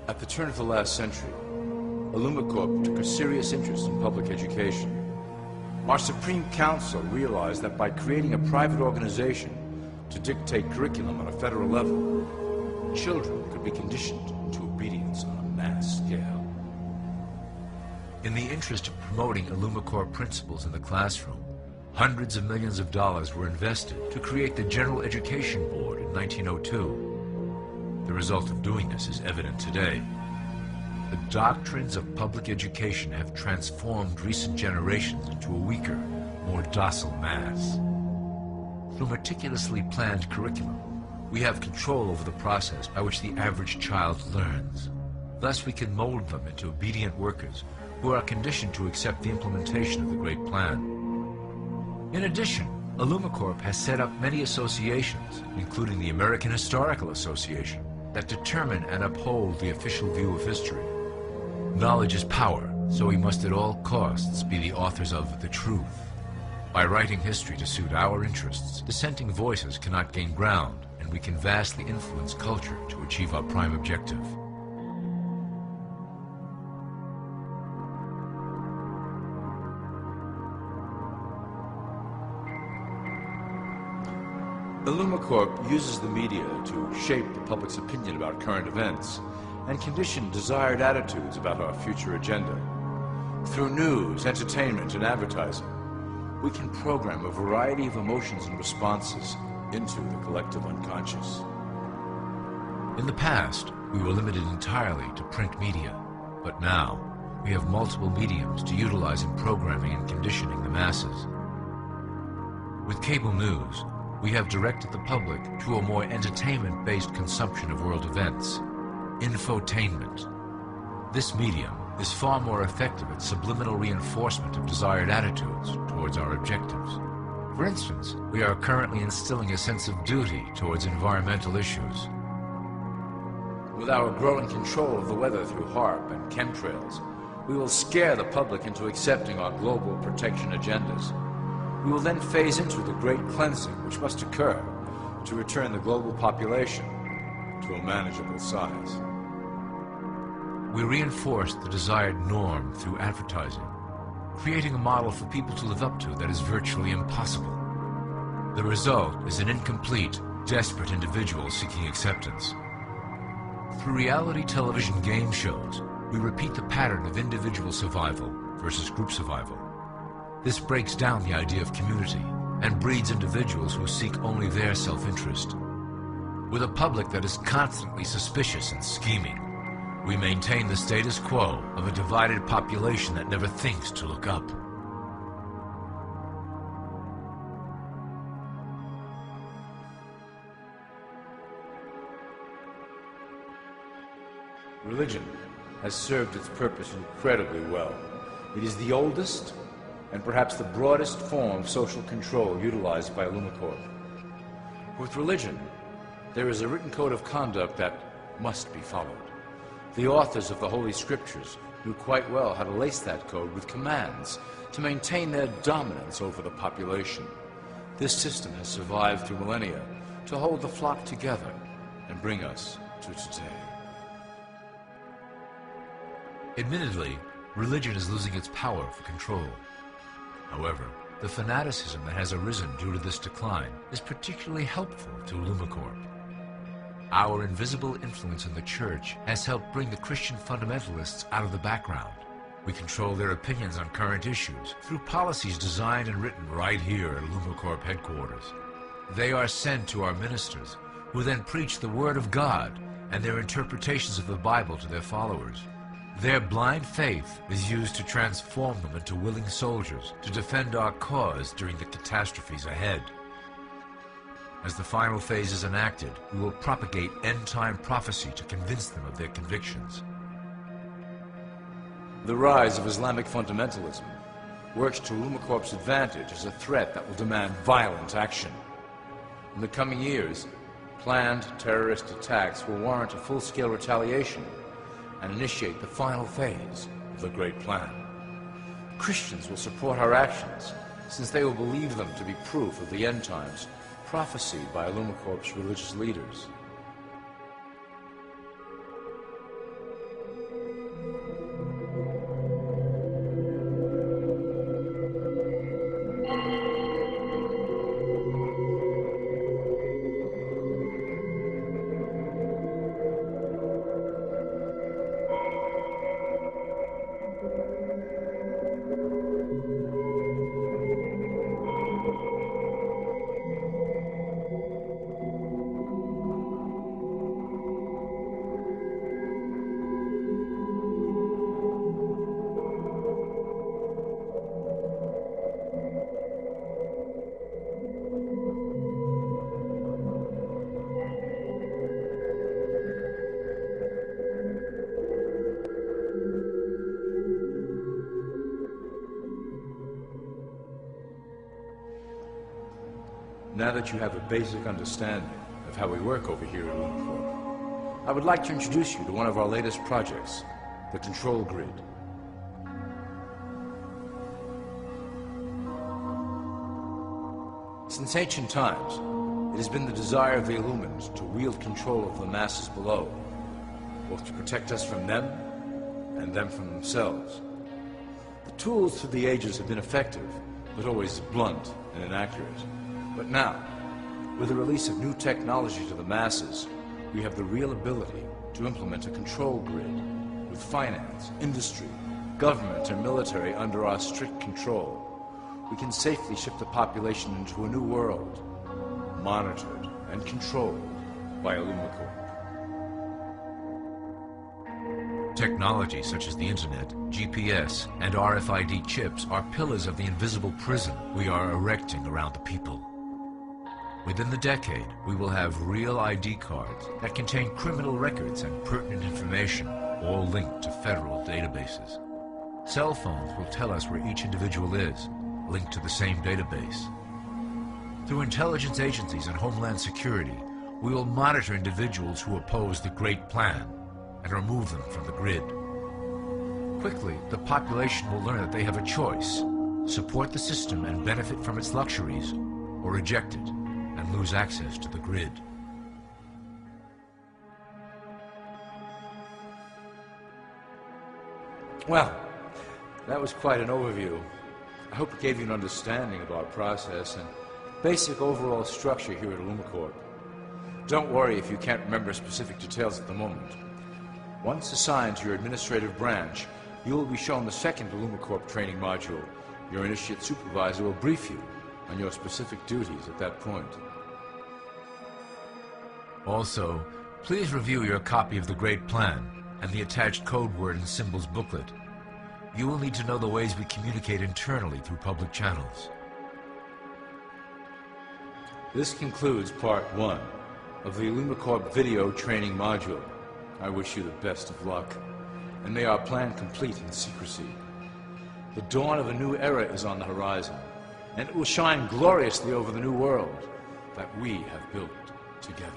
At the turn of the last century, Illumicorp took a serious interest in public education. Our Supreme Council realized that by creating a private organization to dictate curriculum on a federal level, children could be conditioned to obedience on a mass scale. In the interest of promoting Illumicorp principles in the classroom, hundreds of millions of dollars were invested to create the General Education Board in 1902. The result of doing this is evident today. The doctrines of public education have transformed recent generations into a weaker, more docile mass. Through meticulously planned curriculum, we have control over the process by which the average child learns. Thus, we can mold them into obedient workers who are conditioned to accept the implementation of the Great Plan. In addition, Illumicorp has set up many associations, including the American Historical Association, that determine and uphold the official view of history. Knowledge is power, so we must at all costs be the authors of the truth. By writing history to suit our interests, dissenting voices cannot gain ground, and we can vastly influence culture to achieve our prime objective. Illumicorp uses the media to shape the public's opinion about current events and condition desired attitudes about our future agenda. Through news, entertainment, and advertising, we can program a variety of emotions and responses into the collective unconscious. In the past, we were limited entirely to print media, but now we have multiple mediums to utilize in programming and conditioning the masses. With cable news, we have directed the public to a more entertainment-based consumption of world events, infotainment. This medium is far more effective at subliminal reinforcement of desired attitudes towards our objectives. For instance, we are currently instilling a sense of duty towards environmental issues. With our growing control of the weather through HAARP and chemtrails, we will scare the public into accepting our global protection agendas. We will then phase into the great cleansing which must occur to return the global population to a manageable size. We reinforce the desired norm through advertising, creating a model for people to live up to that is virtually impossible. The result is an incomplete, desperate individual seeking acceptance. Through reality television game shows, we repeat the pattern of individual survival versus group survival. This breaks down the idea of community and breeds individuals who seek only their self-interest. With a public that is constantly suspicious and scheming, we maintain the status quo of a divided population that never thinks to look up. Religion has served its purpose incredibly well. It is the oldest and perhaps the broadest form of social control utilized by Illumicorp. With religion, there is a written code of conduct that must be followed. The authors of the Holy Scriptures knew quite well how to lace that code with commands to maintain their dominance over the population. This system has survived through millennia to hold the flock together and bring us to today. Admittedly, religion is losing its power for control. However, the fanaticism that has arisen due to this decline is particularly helpful to Illumicorp. Our invisible influence in the Church has helped bring the Christian fundamentalists out of the background. We control their opinions on current issues through policies designed and written right here at Illumicorp headquarters. They are sent to our ministers, who then preach the Word of God and their interpretations of the Bible to their followers. Their blind faith is used to transform them into willing soldiers to defend our cause during the catastrophes ahead. As the final phase is enacted, we will propagate end-time prophecy to convince them of their convictions. The rise of Islamic fundamentalism works to Illumicorp's advantage as a threat that will demand violent action. In the coming years, planned terrorist attacks will warrant a full-scale retaliation and initiate the final phase of the Great Plan. Christians will support our actions, since they will believe them to be proof of the end times prophesied by Illumicorp's religious leaders. Now that you have a basic understanding of how we work over here at Illumicorp, I would like to introduce you to one of our latest projects, the Control Grid. Since ancient times, it has been the desire of the Illumins to wield control of the masses below, both to protect us from them and them from themselves. The tools through the ages have been effective, but always blunt and inaccurate. But now, with the release of new technology to the masses, we have the real ability to implement a control grid with finance, industry, government, and military under our strict control. We can safely ship the population into a new world, monitored and controlled by Illumicorp. Technology such as the internet, GPS, and RFID chips are pillars of the invisible prison we are erecting around the people. Within the decade, we will have real ID cards that contain criminal records and pertinent information, all linked to federal databases. Cell phones will tell us where each individual is, linked to the same database. Through intelligence agencies and Homeland Security, we will monitor individuals who oppose the Great Plan and remove them from the grid. Quickly, the population will learn that they have a choice: support the system and benefit from its luxuries, or reject it and lose access to the grid. Well, that was quite an overview. I hope it gave you an understanding of our process and basic overall structure here at Illumicorp. Don't worry if you can't remember specific details at the moment. Once assigned to your administrative branch, you will be shown the second Illumicorp training module. Your initiate supervisor will brief you on your specific duties at that point. Also, please review your copy of the Great Plan and the attached code word and symbols booklet. You will need to know the ways we communicate internally through public channels. This concludes Part 1 of the Illumicorp video training module. I wish you the best of luck, and may our plan complete in secrecy. The dawn of a new era is on the horizon, and it will shine gloriously over the new world that we have built together.